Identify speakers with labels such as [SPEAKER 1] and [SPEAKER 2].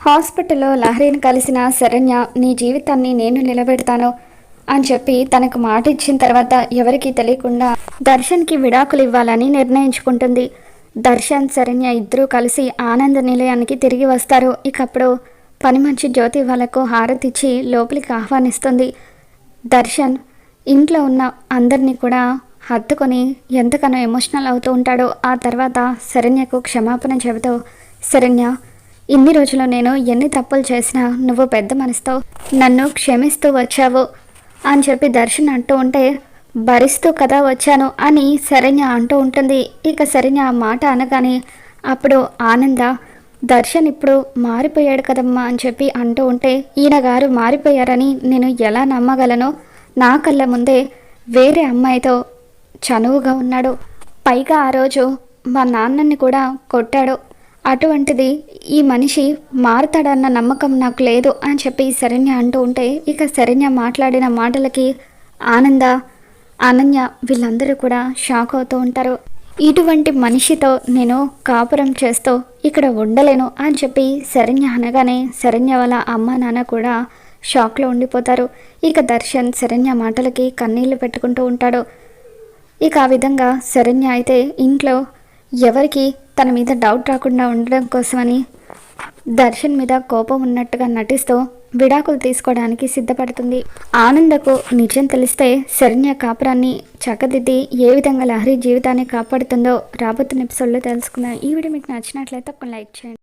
[SPEAKER 1] హాస్పిటల్లో లహరిని కలిసిన శరణ్య నీ జీవితాన్ని నేను నిలబెడతాను అని చెప్పి తనకు మాట ఇచ్చిన తర్వాత ఎవరికీ తెలియకుండా దర్శన్కి విడాకులు ఇవ్వాలని నిర్ణయించుకుంటుంది. దర్శన్ శరణ్య ఇద్దరూ కలిసి ఆనంద నిలయానికి తిరిగి వస్తారు. ఇకప్పుడు పని మంచి జ్యోతి వాళ్ళకు హారతిచ్చి లోపలికి ఆహ్వానిస్తుంది. దర్శన్ ఇంట్లో ఉన్న అందరినీ కూడా హత్తుకొని ఎంతగానో ఎమోషనల్ అవుతూ ఉంటాడో. ఆ తర్వాత శరణ్యకు క్షమాపణ చెబుతూ, శరణ్య, ఇన్ని రోజులు నేను ఎన్ని తప్పులు చేసినా నువ్వు పెద్ద మనసుతో నన్ను క్షమిస్తూ వచ్చావు అని చెప్పి దర్శన్ అంటూ ఉంటే, భరిస్తూ కదా వచ్చాను అని శరణ్య అంటూ ఉంటుంది. ఇక శరణ్య ఆ మాట అనగానే అప్పుడు ఆనంద, దర్శన్ ఇప్పుడు మారిపోయాడు కదమ్మా అని చెప్పి అంటూ ఉంటే, ఈయన గారు మారిపోయారని నేను ఎలా నమ్మగలను? నా కళ్ళ ముందే వేరే అమ్మాయితో చనువుగా ఉన్నాడు, పైగా ఆ రోజు మా నాన్నని కూడా కొట్టాడు. అటువంటిది ఈ మనిషి మారుతాడన్న నమ్మకం నాకు లేదు అని చెప్పి శరణ్య అంటూ ఉంటే, ఇక శరణ్య మాట్లాడిన మాటలకి ఆనంద, అనన్య వీళ్ళందరూ కూడా షాక్ అవుతూ ఉంటారు. ఇటువంటి మనిషితో నేను కాపురం చేస్తూ ఇక్కడ ఉండలేను అని చెప్పి శరణ్య అనగానే శరణ్య వాళ్ళ అమ్మ నాన్న కూడా షాక్లో ఉండిపోతారు. ఇక దర్శన్ శరణ్య మాటలకి కన్నీళ్లు పెట్టుకుంటూ ఉంటాడు. ఇక ఆ విధంగా శరణ్య అయితే ఇంట్లో ఎవరికి తన మీద డౌట్ రాకుండా ఉండడం కోసమని దర్శన్ మీద కోపం ఉన్నట్టుగా నటిస్తూ విడాకులు తీసుకోవడానికి సిద్ధపడుతుంది. ఆనందకు నిజం తెలిస్తే శరణ్య కాపురాన్ని చక్కదిద్ది ఏ విధంగా లహరి జీవితాన్ని కాపాడుతుందో రాబోతున్న ఎపిసోడ్లో తెలుసుకుందాం. ఈ వీడియో మీకు నచ్చినట్లయితే ఒక లైక్ చేయండి.